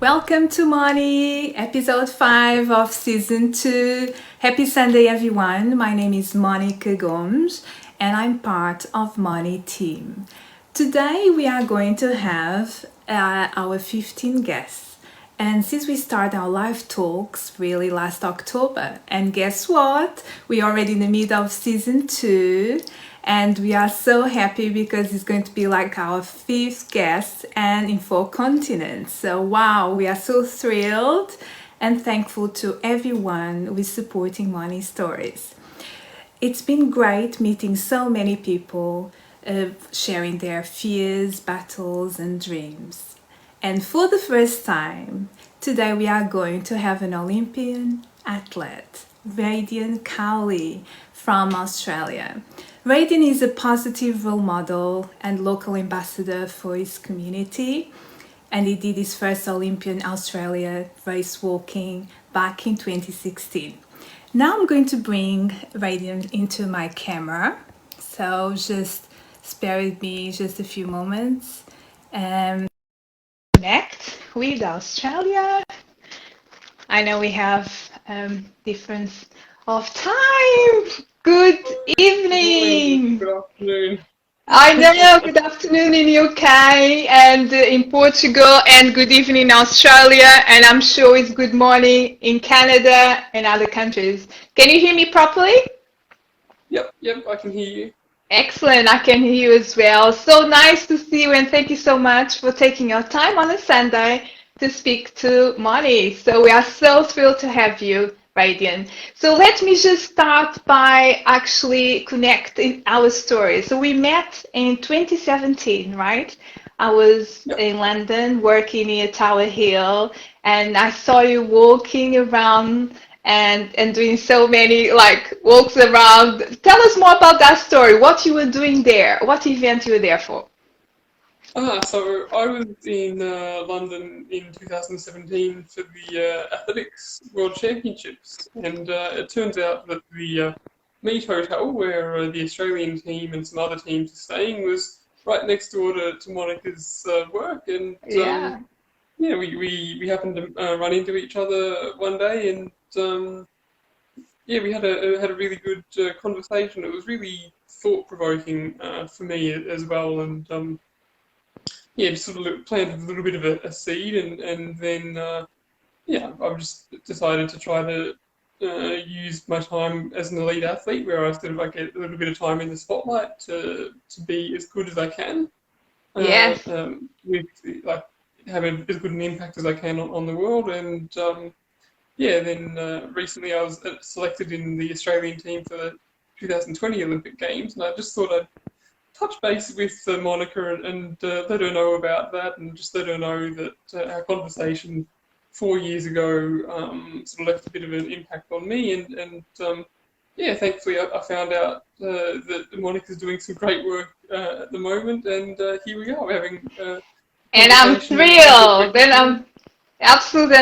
Welcome to MONII, episode 5 of season 2. Happy Sunday, everyone. My name is Monica Gomes and I'm part of MONII team. Today we are going to have our 15 guests. And since we started our live talks really last October, and guess what? We're already in the middle of season 2. And we are so happy because it's going to be like our 5th guest and in 4 continents. So wow, we are so thrilled and thankful to everyone who is supporting MONII Stories. It's been great meeting so many people, sharing their fears, battles and dreams. And for the first time, today we are going to have an Olympian athlete, Rhydian Cowley from Australia. Rhydian is a positive role model and local ambassador for his community, and he did his first Olympian Australia race walking back in 2016. Now I'm going to bring Rhydian into my camera, so just spare with me just a few moments and connect with Australia. I know we have difference of time. Good evening. Good afternoon. I know, good afternoon in UK and in Portugal, and good evening in Australia, and I'm sure it's good morning in Canada and other countries. Can you hear me properly? Yep, I can hear you. Excellent, I can hear you as well. So nice to see you, and thank you so much for taking your time on a Sunday to speak to MONII. So we are so thrilled to have you, Rhydian. So let me just start by actually connecting our story. So we met in 2017, right? I was in London working near Tower Hill, and I saw you walking around and doing so many like walks around. Tell us more about that story. What you were doing there? What event you were there for? So I was in London in 2017 for the Athletics World Championships, and it turns out that the Meet Hotel, where the Australian team and some other teams are staying, was right next door to Monica's work, and we happened to run into each other one day, and we had a really good conversation. It was really thought-provoking for me as well, and just sort of planted a little bit of a seed, and then I just decided to try to use my time as an elite athlete, where I sort of like get a little bit of time in the spotlight to be as good as I can. Yes. With like have as good an impact as I can on the world, and then recently I was selected in the Australian team for the 2020 Olympic Games, and I just thought I'd touch base with Monica and let her know about that, and just let her know that our conversation 4 years ago sort of left a bit of an impact on me, and thankfully I found out that Monica's doing some great work at the moment, and here we are having and I'm thrilled, and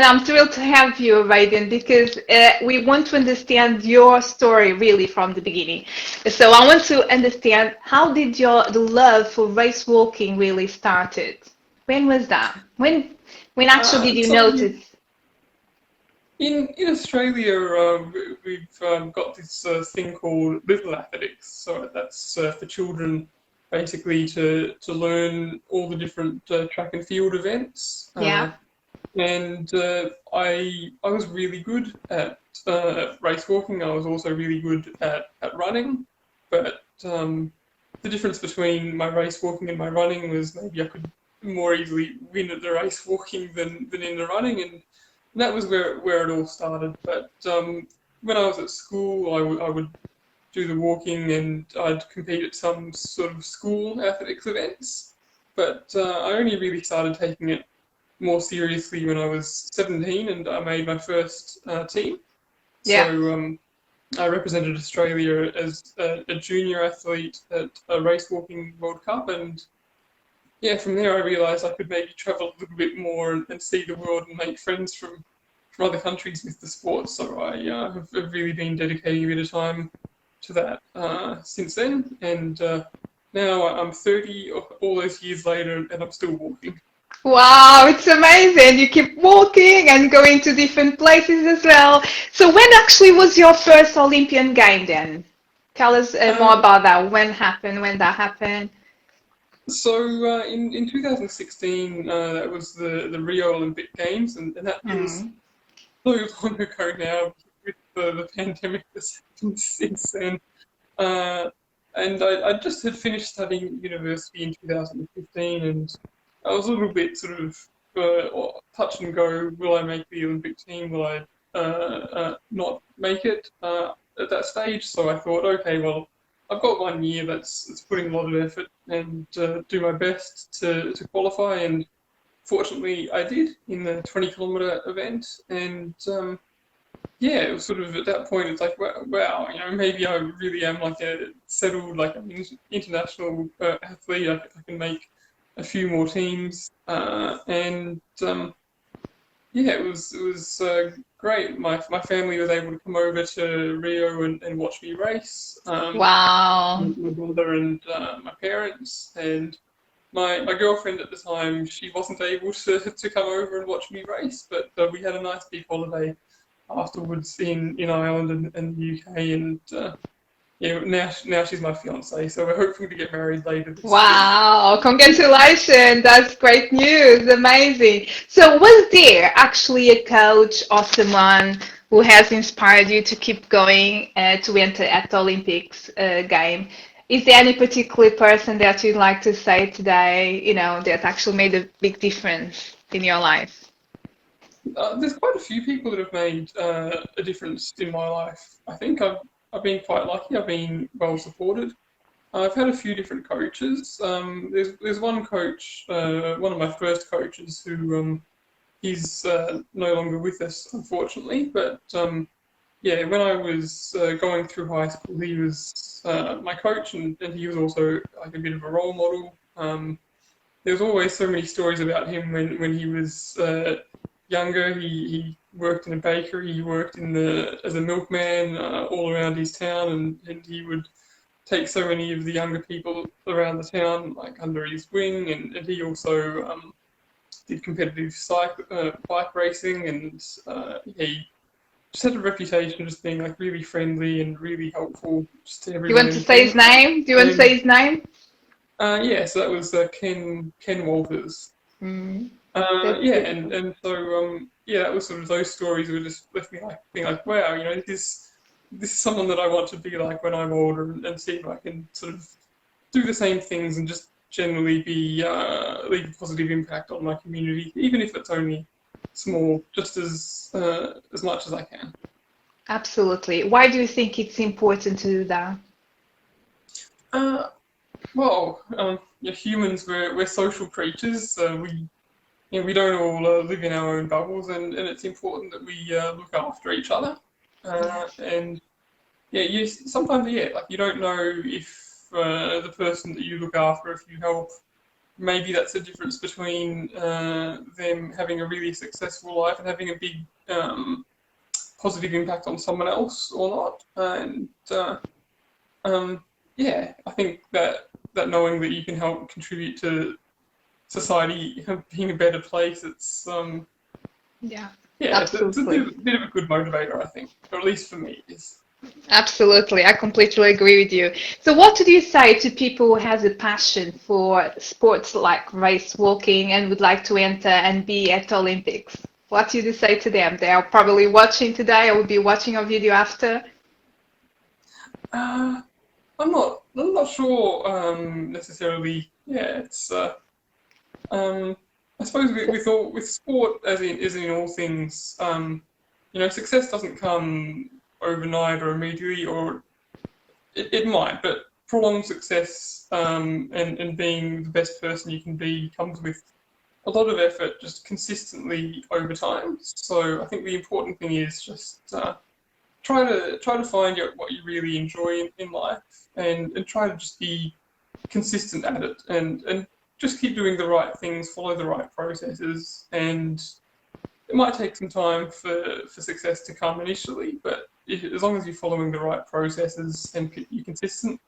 I'm thrilled to have you, Rhydian, because we want to understand your story really from the beginning. So I want to understand, how did the love for race walking really started? When was that? When actually did you notice? In Australia, we've got this thing called Little Athletics. So that's for children, basically to learn all the different track and field events. And I was really good at race walking. I was also really good at running, but the difference between my race walking and my running was maybe I could more easily win at the race walking than in the running, and that was where it all started. But when I was at school, I would do the walking, and I'd compete at some sort of school athletics events. But I only really started taking it more seriously when I was 17, and I made my first team. So I represented Australia as a junior athlete at a race walking World Cup, and from there I realised I could maybe travel a little bit more and see the world and make friends from other countries with the sport. So I have really been dedicating a bit of time to that since then, and now I'm 30, all those years later, and I'm still walking. Wow, it's amazing. You keep walking and going to different places as well. So when actually was your first Olympian game then? Tell us more Uh, about that. When that happened? in 2016, that was the Rio Olympic Games, and that feels Mm. so long ago now with the pandemic that's happened since then. Uh, and I just had finished studying at university in 2015, and I was a little bit sort of touch and go. Will I make the Olympic team? Will I not make it at that stage? So I thought, okay, well, I've got 1 year. That's putting a lot of effort and do my best to qualify. And fortunately, I did in the 20-kilometer event, and yeah, it was sort of at that point, it's like, wow, maybe I really am like a settled, like an international athlete. I can make a few more teams, and yeah, it was great. My family was able to come over to Rio and watch me race. Wow. My brother and my parents and my girlfriend at the time, she wasn't able to come over and watch me race, but we had a nice big holiday afterwards in Ireland and the UK, and yeah, now she's my fiance, so we're hoping to get married later this year. Wow, congratulations. That's great news. Amazing. So, was there actually a coach or someone who has inspired you to keep going to enter at the Olympics game? Is there any particular person that you'd like to say today, that actually made a big difference in your life? There's quite a few people that have made a difference in my life. I think I've been quite lucky. I've been well supported. I've had a few different coaches. There's one coach, one of my first coaches, who he's no longer with us, unfortunately. But yeah, when I was going through high school, he was my coach, and he was also like a bit of a role model. There's always so many stories about him when he was younger. He worked in a bakery. He worked as a milkman all around his town, and he would take so many of the younger people around the town like under his wing, and he also did competitive bike racing, and he just had a reputation of just being like really friendly and really helpful just to Do you everyone want in to the say his community. name? Do you want to say And his name? yeah, so that was Ken Walters. Mm, that's Yeah, beautiful. and so yeah, that was sort of those stories were just left me like being like, wow, this is someone that I want to be like when I'm older, and see if I can sort of do the same things and just generally be leave a positive impact on my community, even if it's only small, just as much as I can. Absolutely. Why do you think it's important to do that? Uh, well, yeah, humans we're social creatures. We don't all live in our own bubbles, and it's important that we look after each other. Yes. And yeah, you sometimes like you don't know if the person that you look after, if you help, maybe that's the difference between them having a really successful life and having a big positive impact on someone else or not. And um, yeah, I think that knowing that you can help contribute to society being a better place, it's Yeah. yeah, it's a Absolutely. bit of a good motivator, I think, or at least for me, it is. Absolutely. I completely agree with you. So what do you say to people who has a passion for sports like race walking and would like to enter and be at Olympics? What do you say to them? They are probably watching today or will be watching a video after. Uh, I'm not sure necessarily. Yeah, it's um, I suppose with sport as in all things, success doesn't come overnight or immediately, or it might, but prolonged success and being the best person you can be comes with a lot of effort, just consistently over time. So I think the important thing is just try to find out what you really enjoy in life, and try to just be consistent at it, and just keep doing the right things, follow the right processes, and it might take some time for success to come initially, but as long as you're following the right processes and you're consistent,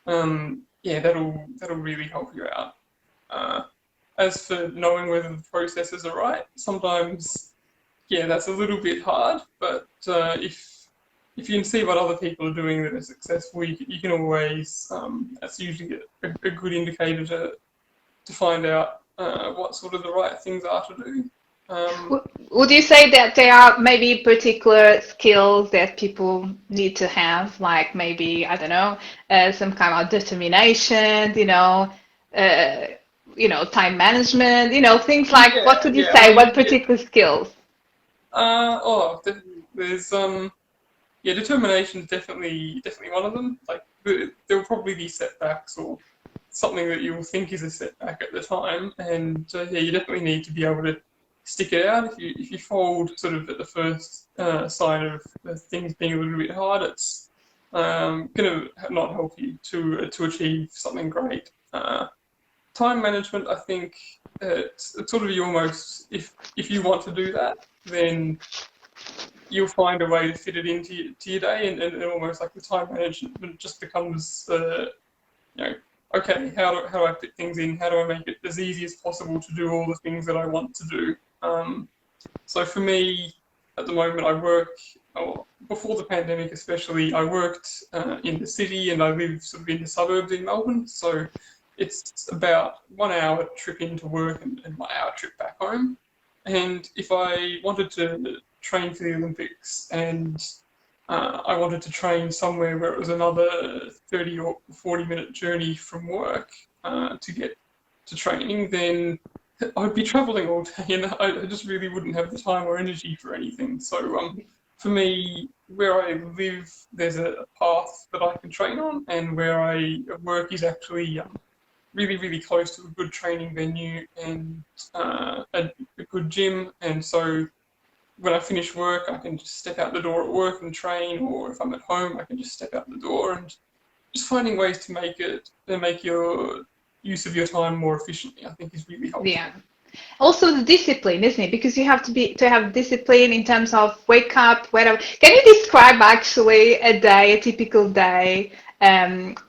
yeah, that'll really help you out. Uh, as for knowing whether the processes are right, sometimes, yeah, that's a little bit hard. But if you can see what other people are doing that are successful, you can always, that's usually a good indicator to find out what sort of the right things are to do. Would you say that there are maybe particular skills that people need to have, like maybe, I don't know, some kind of determination, uh, time management, things like, what would you Yeah. I say? What mean, particular skills? there's yeah, determination is definitely one of them. Like there will probably be setbacks or something that you will think is a setback at the time, and yeah, you definitely need to be able to stick it out. If you fold sort of at the first sign of things being a little bit hard, it's going to not help you to achieve something great. Time management, I think, it's sort of you almost if you want to do that, then you'll find a way to fit it into your day, and almost like the time management just becomes okay, how do I fit things in? How do I make it as easy as possible to do all the things that I want to do? So for me, at the moment, I work, before the pandemic especially, I worked in the city and I live sort of in the suburbs in Melbourne. So it's about 1 hour trip into work and 1 hour trip back home. And if I wanted to train for the Olympics and I wanted to train somewhere where it was another 30 or 40-minute journey from work to get to training, then I'd be travelling all day and I just really wouldn't have the time or energy for anything. So for me, where I live, there's a path that I can train on, and where I work is actually really, really close to a good training venue and a good gym. And so when I finish work, I can just step out the door at work and train, or if I'm at home, I can just step out the door, and just finding ways to make your use of your time more efficiently, I think is really helpful. Yeah. Also the discipline, isn't it? Because you have to have discipline in terms of wake up, whatever. Can you describe actually a day, a typical day,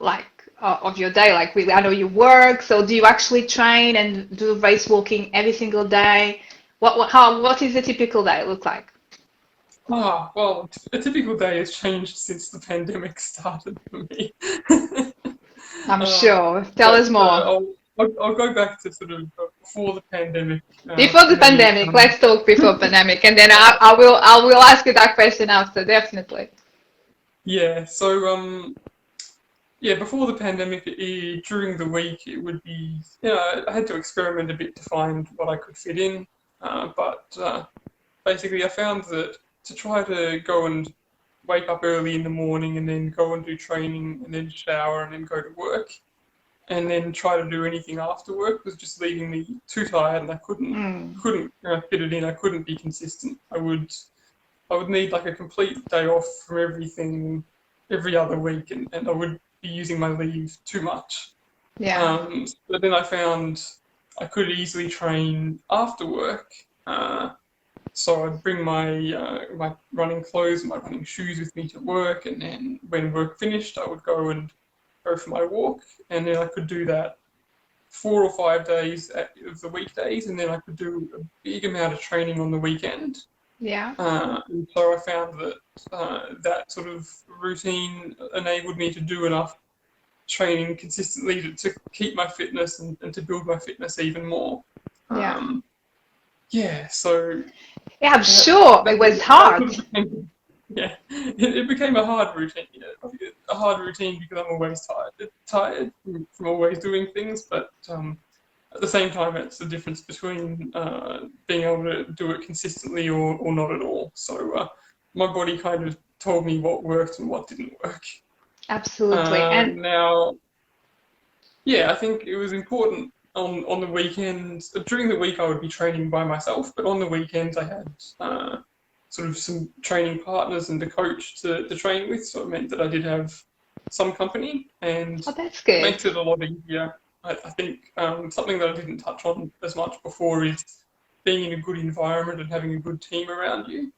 like of your day? Like really, I know you work, so do you actually train and do race walking every single day? What is a typical day look like? Well, a typical day has changed since the pandemic started for me. I'm sure. Tell us more. I'll go back to sort of before the pandemic. Before the Maybe, pandemic, let's talk before pandemic, and then I will ask you that question after, definitely. yeah. So yeah, before the pandemic, during the week, it would be, I had to experiment a bit to find what I could fit in. But basically, I found that to try to go and wake up early in the morning and then go and do training and then shower and then go to work and then try to do anything after work was just leaving me too tired, and I couldn't fit it in. I couldn't be consistent. I would need like a complete day off from everything every other week, and I would be using my leave too much. Yeah. But then I found I could easily train after work. So I'd bring my my running clothes and my running shoes with me to work, and then when work finished, I would go for my walk, and then I could do that 4 or 5 days of the weekdays, and then I could do a big amount of training on the weekend. Yeah. And so I found that that sort of routine enabled me to do enough training consistently to keep my fitness and to build my fitness even more. Yeah. Yeah, so Yeah, I'm sure it was hard. Yeah, it became a hard routine. A hard routine because I'm always tired from always doing things. But at the same time, it's the difference between being able to do it consistently or not at all. So my body kind of told me what worked and what didn't work. Absolutely. And Now, yeah, I think it was important on the weekends. During the week, I would be training by myself, but on the weekends, I had sort of some training partners and a coach to train with. So it meant that I did have some company, and that's it good. makes it a lot easier. I think something that I didn't touch on as much before is being in a good environment and having a good team around you.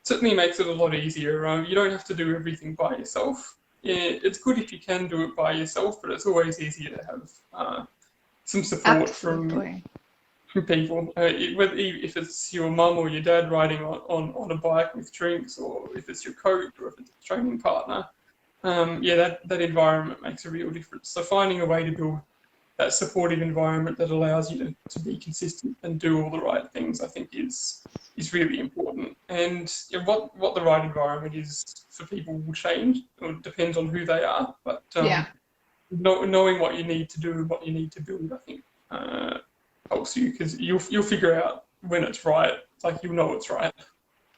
Certainly makes it a lot easier. You don't have to do everything by yourself. Yeah, it's good if you can do it by yourself, but it's always easier to have some support Absolutely. from people. Whether if it's your mum or your dad riding on a bike with drinks, or if it's your coach, or if it's a training partner. Yeah, that environment makes a real difference. So finding a way to build that supportive environment that allows you to be consistent and do all the right things, I think is really important. And what the right environment is for people will change, or it depends on who they are. But Yeah. knowing what you need to do and what you need to build, I think helps you, because you'll figure out when it's right. Like, you'll know it's right.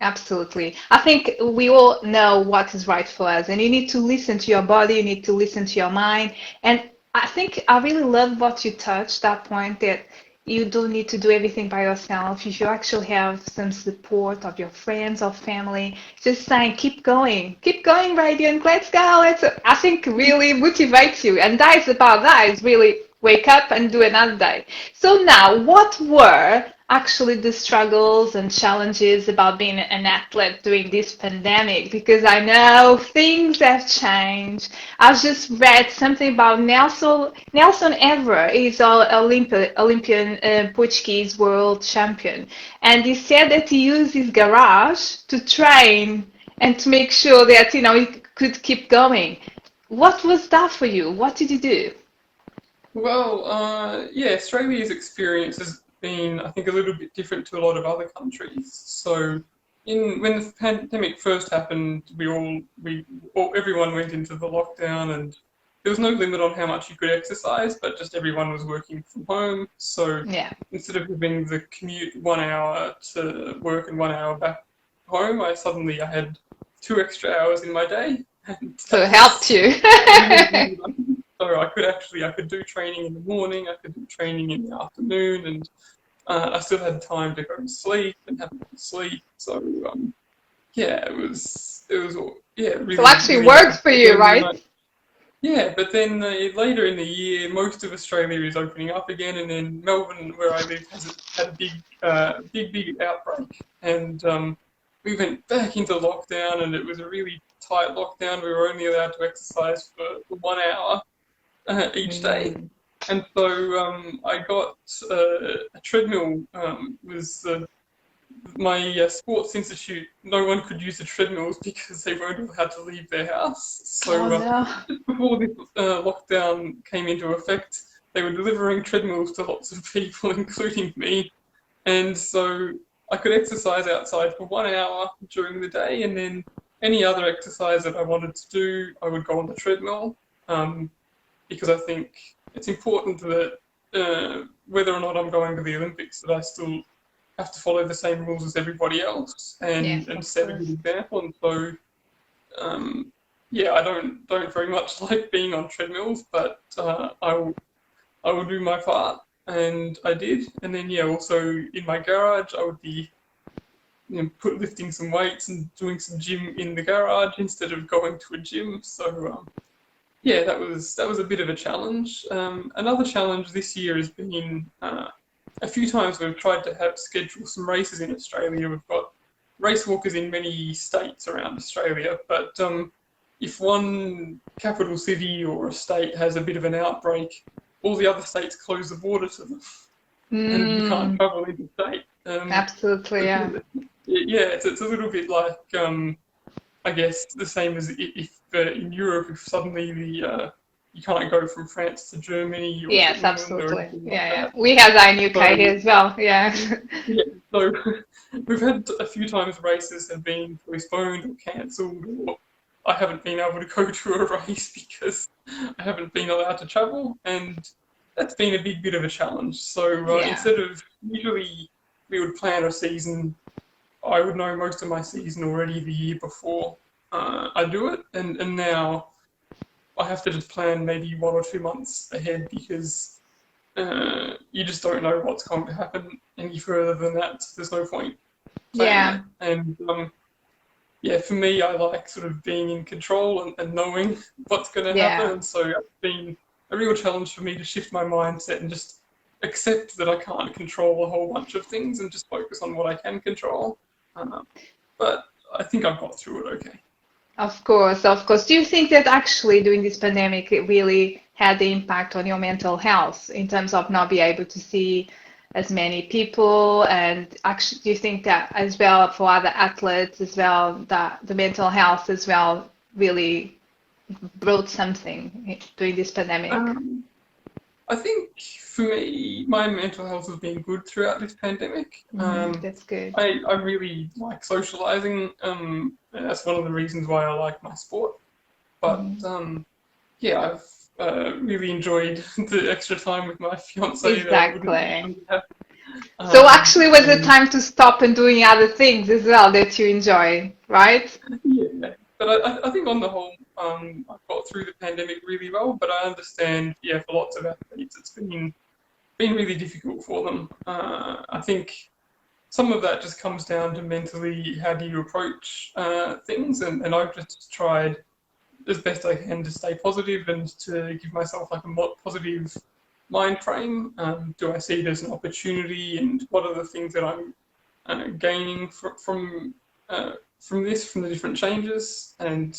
Absolutely. I think we all know what is right for us, and you need to listen to your body, you need to listen to your mind. And I think I really love what you touched, that point that you don't need to do everything by yourself. If you actually have some support of your friends or family, just saying, keep going, Radiant, let's go. I think really motivates you. And that is about that, is really wake up and do another day. So now, what were actually the struggles and challenges about being an athlete during this pandemic? Because I know things have changed. I've just read something about Nelson Évora is our Olympian Portuguese world champion, and he said that he used his garage to train and to make sure that he could keep going. What was that for you? What did you do? Well, yeah, Australia's experience has been, I think, a little bit different to a lot of other countries. So, when the pandemic first happened, everyone went into the lockdown, and there was no limit on how much you could exercise, but just everyone was working from home. So, Yeah. instead of having the commute 1 hour to work and 1 hour back home, I had 2 extra hours in my day. And So it helped you. so I could do training in the morning, I could do training in the afternoon, and I still had time to go to sleep and have a good sleep. So yeah, it was really, So actually really worked nice. for you, right? Yeah, but then later in the year, most of Australia is opening up again, and then Melbourne, where I live, had a big outbreak, and we went back into lockdown, and it was a really tight lockdown. We were only allowed to exercise for 1 hour each day, and so I got a treadmill. Was my sports institute? No one could use the treadmills because they weren't allowed to leave their house. So Oh no. before this lockdown came into effect, they were delivering treadmills to lots of people, including me. And so I could exercise outside for 1 hour during the day, and then any other exercise that I wanted to do, I would go on the treadmill, because I think it's important that whether or not I'm going to the Olympics, that I still have to follow the same rules as everybody else, Yes, and of set a course. good example. And so yeah, I don't very much like being on treadmills, but I will do my part, and I did. And then yeah, also in my garage, I would be lifting some weights and doing some gym in the garage instead of going to a gym. So yeah, that was a bit of a challenge. Another challenge this year has been a few times we've tried to schedule some races in Australia. We've got race walkers in many states around Australia, but if one capital city or a state has a bit of an outbreak, all the other states close the border to them, and you can't travel interstate. Absolutely, yeah. Yeah, it's a little bit like I guess the same as if in Europe, if suddenly you can't go from France to Germany or Yes, to England or absolutely. anything like Yeah, yeah. that. We have that in UK So here as well. Yeah. yeah, so we've had a few times races have been postponed or cancelled, or I haven't been able to go to a race because I haven't been allowed to travel, and that's been a bit of a challenge. So Yeah. instead of usually we would plan a season, I would know most of my season already the year before I do it, and now I have to just plan maybe 1 or 2 months ahead, because you just don't know what's going to happen any further than that. There's no point planning Yeah. it. And yeah, for me, I like sort of being in control and knowing what's going to happen. Yeah. And so it's been a real challenge for me to shift my mindset and just accept that I can't control a whole bunch of things and just focus on what I can control. But I think I've got through it okay. Of course, of course. Do you think that actually during this pandemic it really had the impact on your mental health in terms of not being able to see as many people? And actually, do you think that as well for other athletes as well, that the mental health as well really brought something during this pandemic? I think for me, my mental health has been good throughout this pandemic. That's good. I really like socializing. That's one of the reasons why I like my sport. But yeah, I've really enjoyed the extra time with my fiance. Exactly. So actually was a time to stop and doing other things as well that you enjoy, right? Yeah, but I think on the whole, I've got through the pandemic really well. But I understand, yeah, for lots of athletes, it's been really difficult for them. I think some of that just comes down to mentally how do you approach things, and I've just tried as best I can to stay positive and to give myself like a positive mind frame. Do I see it as an opportunity, and what are the things that I'm gaining from this, from the different changes? And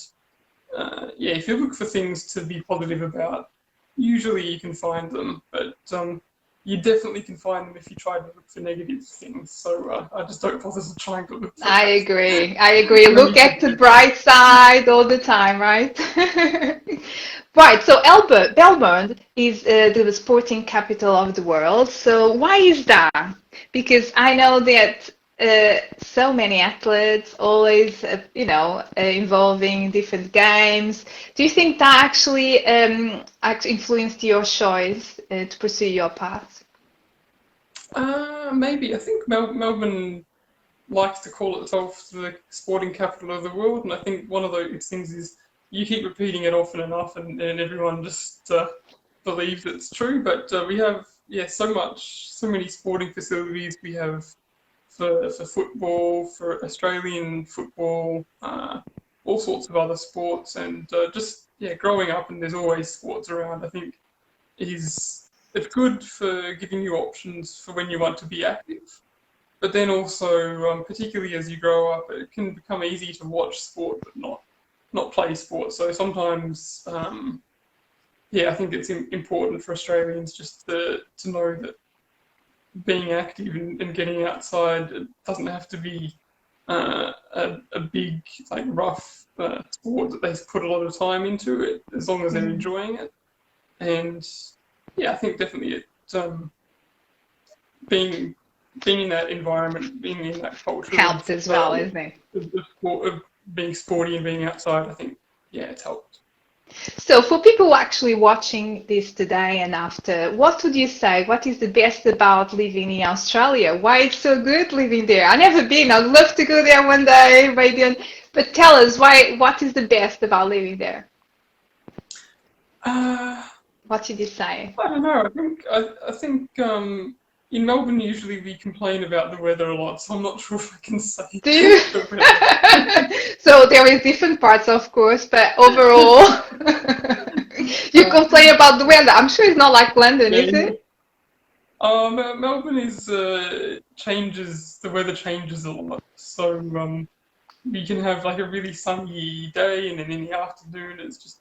yeah, if you look for things to be positive about, usually you can find them, but you definitely can find them if you try to look for negative things. So I just don't bother to try and look for I that. agree. I agree. Look at the bright side all the time, right? Right. So Melbourne is the sporting capital of the world. So why is that? Because I know that so many athletes always, involving different games. Do you think that actually influenced your choice to pursue your path? Maybe. I think Melbourne likes to call itself the sporting capital of the world, and I think one of those things is you keep repeating it often enough, and everyone just believes it's true. But we have, yeah, so many sporting facilities. We have for football, for Australian football, all sorts of other sports, and just yeah, growing up and there's always sports around. I think it's good for giving you options for when you want to be active. But then also, particularly as you grow up, it can become easy to watch sport but not play sport. So sometimes, yeah, I think it's important for Australians just to know that being active and getting outside, it doesn't have to be a big, like rough sport that they put a lot of time into it, as long as they're enjoying it. And yeah, I think definitely it being in that environment, being in that culture Helped as well, isn't it? the sport of being sporty and being outside, I think, yeah, it's helped. So for people actually watching this today and after, what would you say? What is the best about living in Australia? Why it's so good living there? I've never been. I'd love to go there one day, Rhydian. But tell us what is the best about living there? What did you say? I don't know. I think in Melbourne usually we complain about the weather a lot, so I'm not sure if I can say Do you? the weather. So there is different parts, of course, but overall, you complain about the weather. I'm sure it's not like London, Yeah, is it? Melbourne is changes. The weather changes a lot, so we can have like a really sunny day, and then in the afternoon it's just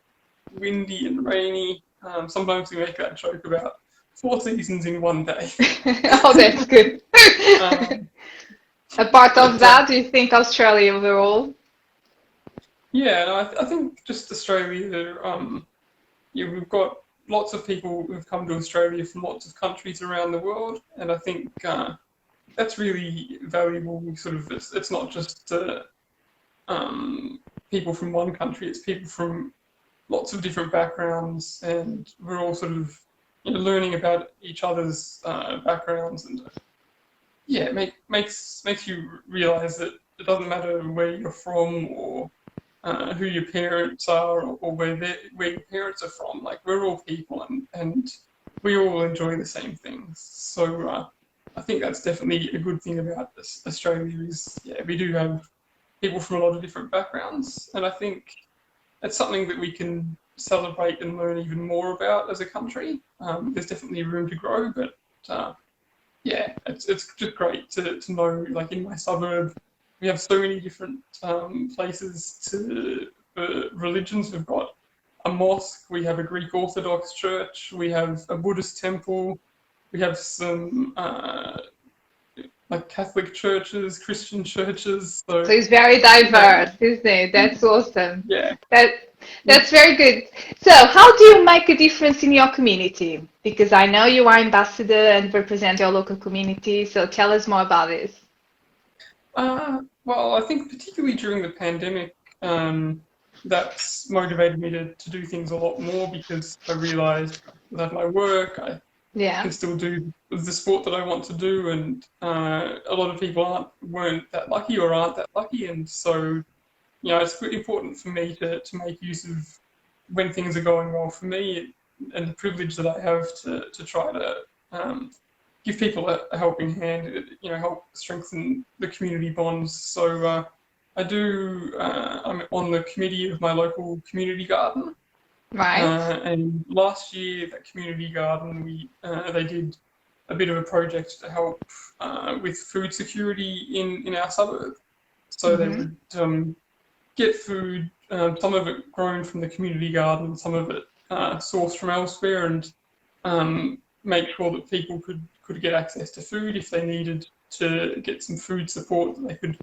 windy and rainy. Sometimes we make that joke about 4 seasons in one day. Oh, that's good. Apart of But, that, do you think Australia overall? yeah, no, I think just Australia. Yeah, we've got lots of people who've come to Australia from lots of countries around the world, and I think that's really valuable. It's not just people from one country; it's people from lots of different backgrounds, and we're all sort of learning about each other's backgrounds, and yeah, it makes you realise that it doesn't matter where you're from or who your parents are or where your parents are from. Like we're all people, and we all enjoy the same things. So I think that's definitely a good thing about this Australia is we do have people from a lot of different backgrounds, and I think it's something that we can celebrate and learn even more about as a country. There's definitely room to grow, but yeah, it's just great to know. Like in my suburb, we have so many different places for religions. We've got a mosque, we have a Greek Orthodox church, we have a Buddhist temple, we have some like Catholic churches, Christian churches. So it's very diverse, isn't it? That's awesome. Yeah. That's very good. So how do you make a difference in your community? Because I know you are ambassador and represent your local community. So tell us more about this. Well, I think particularly during the pandemic, that's motivated me to do things a lot more because I realised that my work, I can still do the sport that I want to do, and a lot of people weren't that lucky or aren't that lucky, and so it's important for me to make use of when things are going well for me and the privilege that I have to try to give people a helping hand, help strengthen the community bonds. So I'm on the committee of my local community garden. Right. And last year, that community garden, they did a bit of a project to help with food security in our suburb. So they would get food, some of it grown from the community garden, some of it sourced from elsewhere, and make sure that people could get access to food if they needed to get some food support, that they could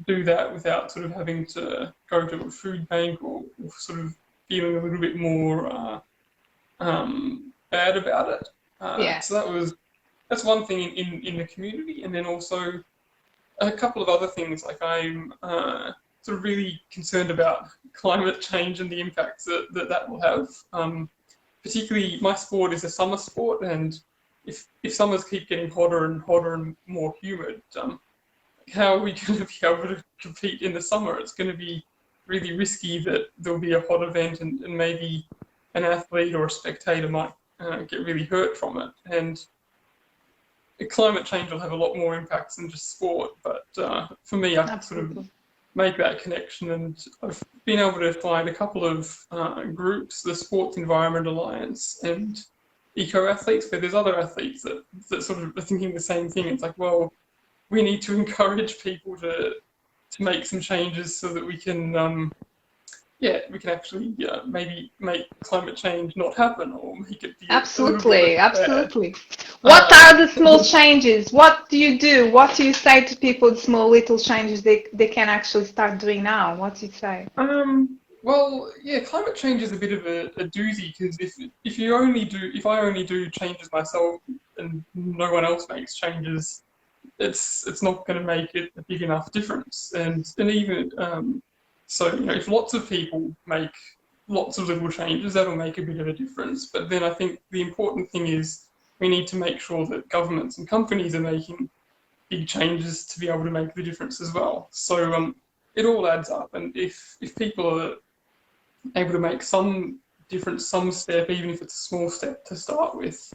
do that without sort of having to go to a food bank or sort of feeling a little bit more bad about it. So that's one thing in the community, and then also a couple of other things. Like I'm sort of really concerned about climate change and the impacts that will have. Particularly, my sport is a summer sport, and if summers keep getting hotter and more humid, how are we going to be able to compete in the summer? It's going to be really risky that there'll be a hot event and maybe an athlete or a spectator might get really hurt from it. And climate change will have a lot more impacts than just sport. But for me, I sort of make that connection, and I've been able to find a couple of groups, the Sports Environment Alliance and Eco Athletes, but there's other athletes that sort of are thinking the same thing. It's like, well, we need to encourage people to make some changes so that we can actually maybe make climate change not happen or make it be absolutely. What are the small changes? What do you do? What do you say to people, the small little changes they can actually start doing now? What do you say? Well, yeah, climate change is a bit of a doozy, because if I only do changes myself and no one else makes changes, it's not going to make it a big enough difference. And even so, if lots of people make lots of little changes, that'll make a bit of a difference. But then I think the important thing is we need to make sure that governments and companies are making big changes to be able to make the difference as well. So it all adds up, and if people are able to make some difference, some step, even if it's a small step to start with,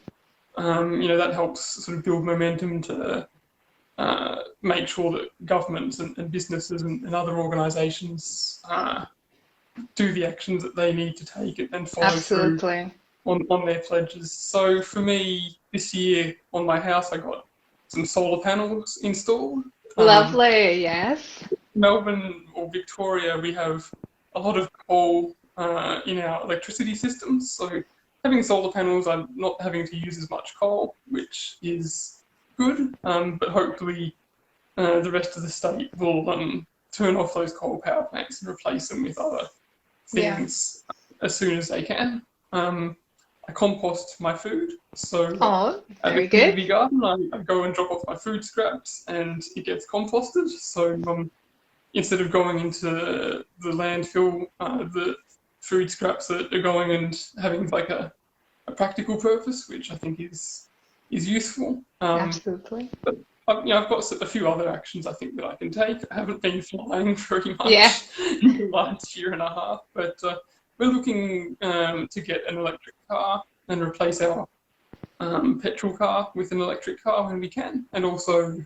that helps sort of build momentum to make sure that governments and businesses and other organisations do the actions that they need to take and follow through on their pledges. So for me, this year on my house, I got some solar panels installed. Lovely, yes. Melbourne or Victoria, we have a lot of coal in our electricity systems. So having solar panels, I'm not having to use as much coal, which is good. But hopefully the rest of the state will turn off those coal power plants and replace them with other things as soon as they can. I compost my food. So at the community garden, I go and drop off my food scraps and it gets composted. So instead of going into the landfill, the food scraps that are going and having like a practical purpose, which I think is useful. Absolutely. But I've got a few other actions I think that I can take. I haven't been flying very much in the last year and a half, but we're looking to get an electric car and replace our petrol car with an electric car when we can, and also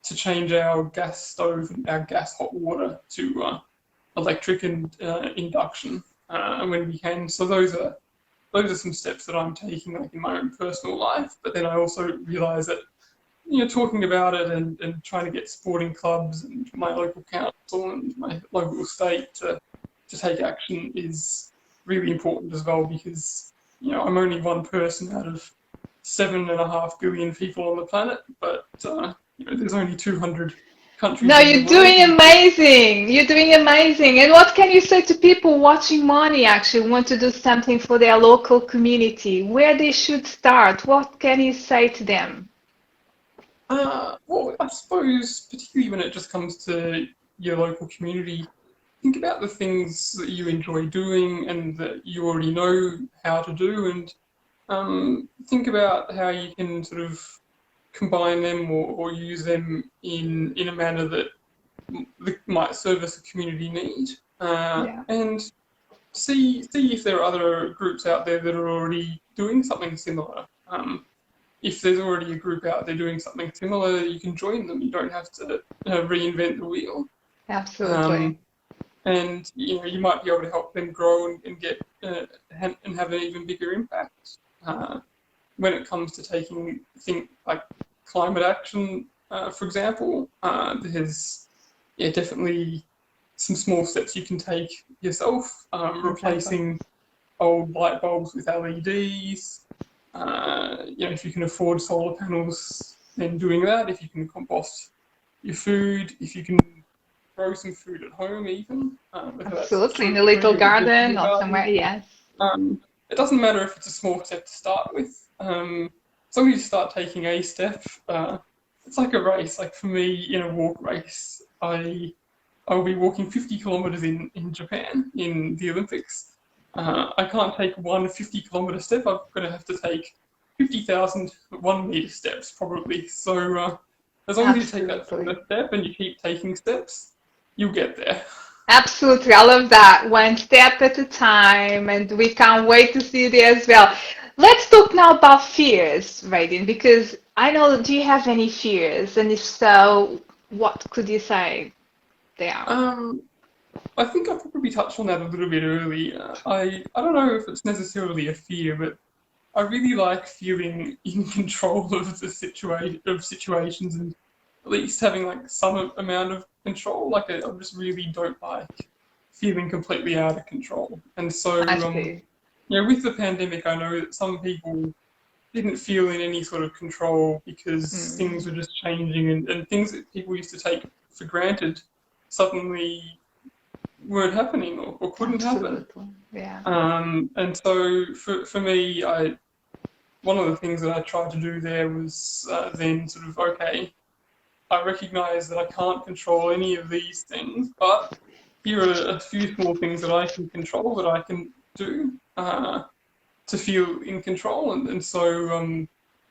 to change our gas stove and our gas hot water to electric and induction when we can. So those are some steps that I'm taking like in my own personal life. But then I also realise that talking about it and trying to get sporting clubs and my local council and my local state to take action is really important as well, because I'm only one person out of 7.5 billion people on the planet, but there's only 200 countries No, in the you're world. doing amazing. You're doing amazing. And what can you say to people watching MONII actually want to do something for their local community? Where they should start? What can you say to them? Well, I suppose particularly when it just comes to your local community, think about the things that you enjoy doing and that you already know how to do, and think about how you can sort of combine them or use them in a manner that might service a community need, Yeah, and see if there are other groups out there that are already doing something similar. If there's already a group out there doing something similar, you can join them. You don't have to reinvent the wheel. absolutely. And you might be able to help them grow and get and have an even bigger impact. When it comes to taking like climate action, for example, there's definitely some small steps you can take yourself, replacing old light bulbs with LEDs. If you can afford solar panels, then doing that. If you can compost your food, if you can grow some food at home, even whether that's Absolutely. In fruit a little food or garden vegetable or garden. somewhere, yes. It doesn't matter if it's a small step to start with. As long as you start taking a step, it's like a race. Like for me, in a walk race, I will be walking 50 kilometers in Japan in the Olympics. I can't take one 50-kilometer step. I'm going to have to take 50,000 1-meter steps probably. So as long as you take that Absolutely. first step and you keep taking steps, you'll get there. Absolutely. I love that. One step at a time, and we can't wait to see you there as well. Let's talk now about fears, Rhydian, because I know, do you have any fears? And if so, what could you say there? I think I probably touched on that a little bit earlier. I don't know if it's necessarily a fear, but I really like feeling in control of the situations, and at least having like some amount of control. Like I just really don't like feeling completely out of control. And so I see. with the pandemic, I know that some people didn't feel in any sort of control because things were just changing, and things that people used to take for granted suddenly weren't happening or couldn't happen. Absolutely. Yeah. And so for me, one of the things that I tried to do there was then sort of, okay, I recognise that I can't control any of these things, but here are a few small things that I can control, that I can do to feel in control. And so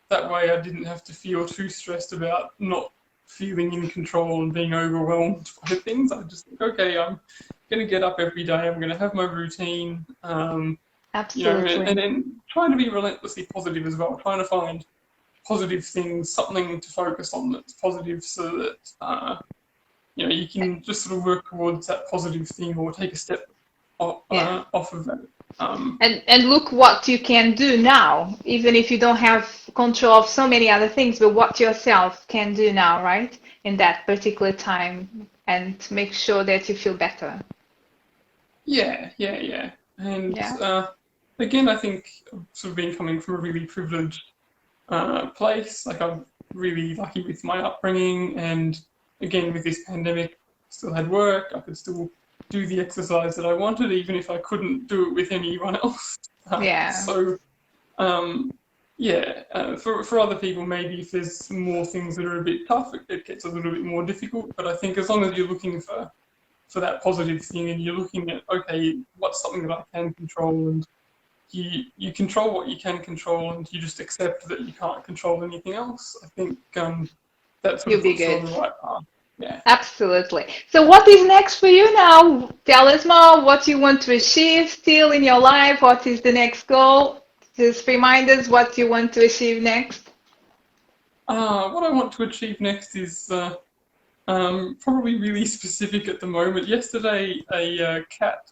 that way I didn't have to feel too stressed about not feeling in control and being overwhelmed by things. I just think, okay, I'm going to get up every day, I'm going to have my routine, Absolutely. and then trying to be relentlessly positive as well, trying to find positive things, something to focus on that's positive, so that you can just sort of work towards that positive thing or take a step off of that. And look what you can do now, even if you don't have control of so many other things, but what yourself can do now, right? In that particular time, and make sure that you feel better. Yeah. And Yeah. again, I think I've sort of been coming from a really privileged place. Like I'm really lucky with my upbringing, and again with this pandemic, still had work. I could still do the exercise that I wanted, even if I couldn't do it with anyone else. Yeah. So for other people, maybe if there's some more things that are a bit tough, it gets a little bit more difficult. But I think as long as you're looking for that positive thing, and you're looking at, okay, what's something that I can control, and you control what you can control, and you just accept that you can't control anything else, I think that sort You'll of be puts you on good. the right path. Yeah. Absolutely. So what is next for you now? Tell us more what you want to achieve still in your life. What is the next goal? Just remind us what you want to achieve next. What I want to achieve next is probably really specific at the moment. Yesterday, a cat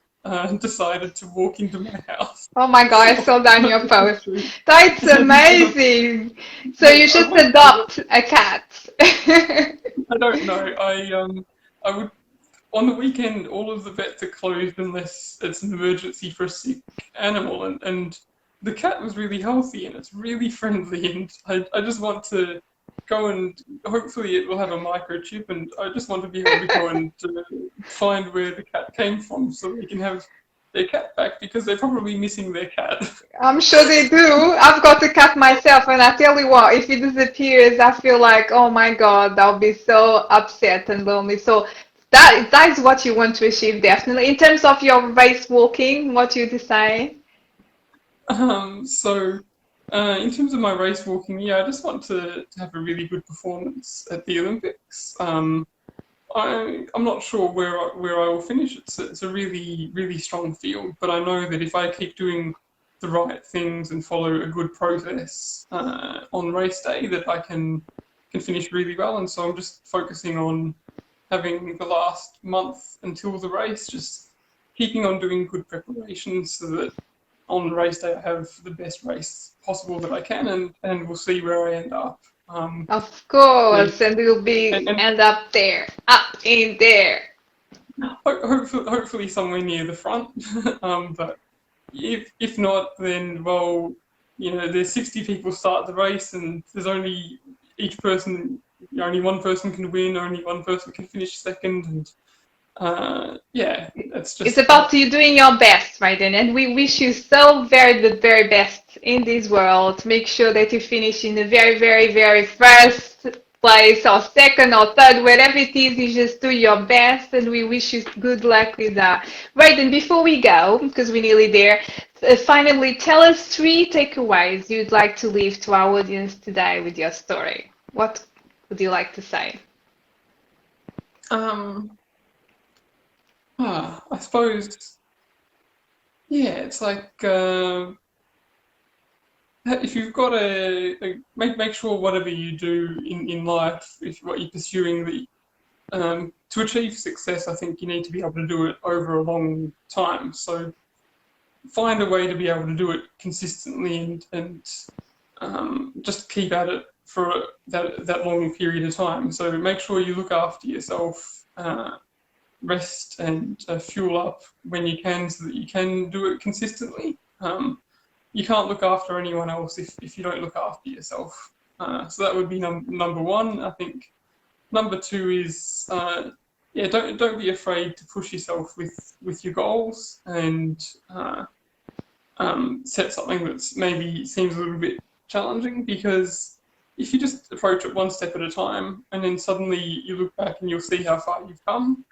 decided to walk into my house. Oh my God, I saw down your post. I That's amazing. So you should wonder. adopt a cat. I don't know. I would on the weekend, all of the vets are closed unless it's an emergency for a sick animal, and the cat was really healthy and it's really friendly, and I just want to go and hopefully it will have a microchip, and I just want to be able to go and find where the cat came from so they can have their cat back, because they're probably missing their cat. I'm sure they do. I've got a cat myself, and I tell you what, if it disappears, I feel like, oh my God, I'll be so upset and lonely. So that is what you want to achieve, definitely. In terms of your race walking, what you decide? So in terms of my race walking, yeah, I just want to have a really good performance at the Olympics. I'm not sure where I will finish. It's a really strong field, but I know that if I keep doing the right things and follow a good process on race day, that I can finish really well. And so I'm just focusing on having the last month until the race, just keeping on doing good preparations so that on race day I have the best race possible that I can, and we'll see where I end up. Of course, Yeah. and you'll end up there, up in there. Hopefully somewhere near the front. But if not, then, well, there's 60 people start the race, and there's only only one person can win, only one person can finish second, and yeah, it's just. It's about you doing your best, right? And we wish you the very best in this world. Make sure that you finish in the very first place, or second or third, whatever it is, you just do your best, and we wish you good luck with that. Right, and before we go, because we're nearly there, finally tell us 3 takeaways you'd like to leave to our audience today with your story. What would you like to say? I suppose, yeah, it's like if you've got make sure whatever you do in life, if what you're pursuing, to achieve success, I think you need to be able to do it over a long time. So find a way to be able to do it consistently, and just keep at it for that long period of time. So make sure you look after yourself. Rest and fuel up when you can, so that you can do it consistently. You can't look after anyone else if you don't look after yourself. So that would be number one. I think number 2 is don't be afraid to push yourself with your goals, and set something that's maybe seems a little bit challenging, because if you just approach it one step at a time, and then suddenly you look back and you'll see how far you've come.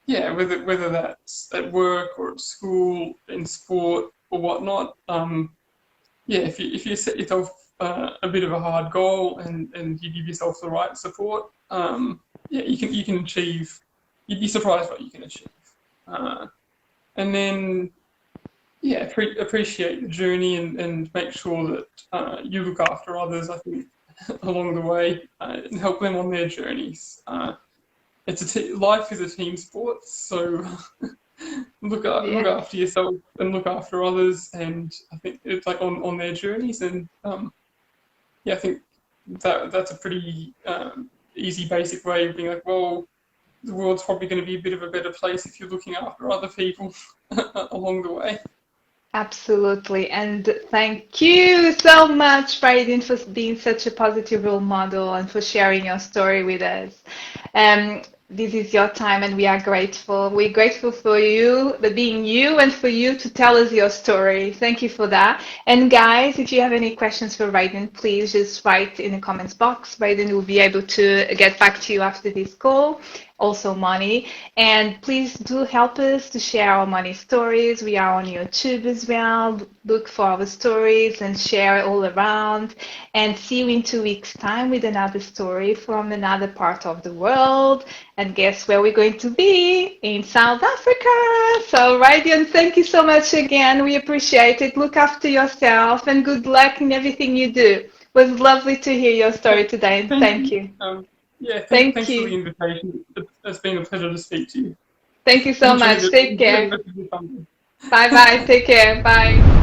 Whether that's at work or at school, in sport or whatnot. If you set yourself a bit of a hard goal, and you give yourself the right support, you can achieve. You'd be surprised what you can achieve. And then appreciate the journey, and make sure that you look after others, I think, along the way, and help them on their journeys. Life is a team sport, so look after yourself and look after others, and I think it's like on their journeys, and I think that's a pretty easy, basic way of being like, well, the world's probably going to be a bit of a better place if you're looking after other people along the way. Absolutely. And thank you so much, Rhydian, for being such a positive role model and for sharing your story with us. This is your time, and we are grateful. We're grateful for you, for being you, and for you to tell us your story. Thank you for that. And guys, if you have any questions for Rhydian, please just write in the comments box. Rhydian will be able to get back to you after this call. Also MONII, and please do help us to share our MONII stories. We are on YouTube as well. Look for our stories and share it all around, and see you in 2 weeks' time with another story from another part of the world. And guess where we're going to be? In South Africa. So Rhydian, thank you so much again. We appreciate it. Look after yourself, and good luck in everything you do. It was lovely to hear your story today, and thank you. Thanks for the invitation. It's been a pleasure to speak to you. Thank you so much. Take care. Bye-bye. Take care. Bye.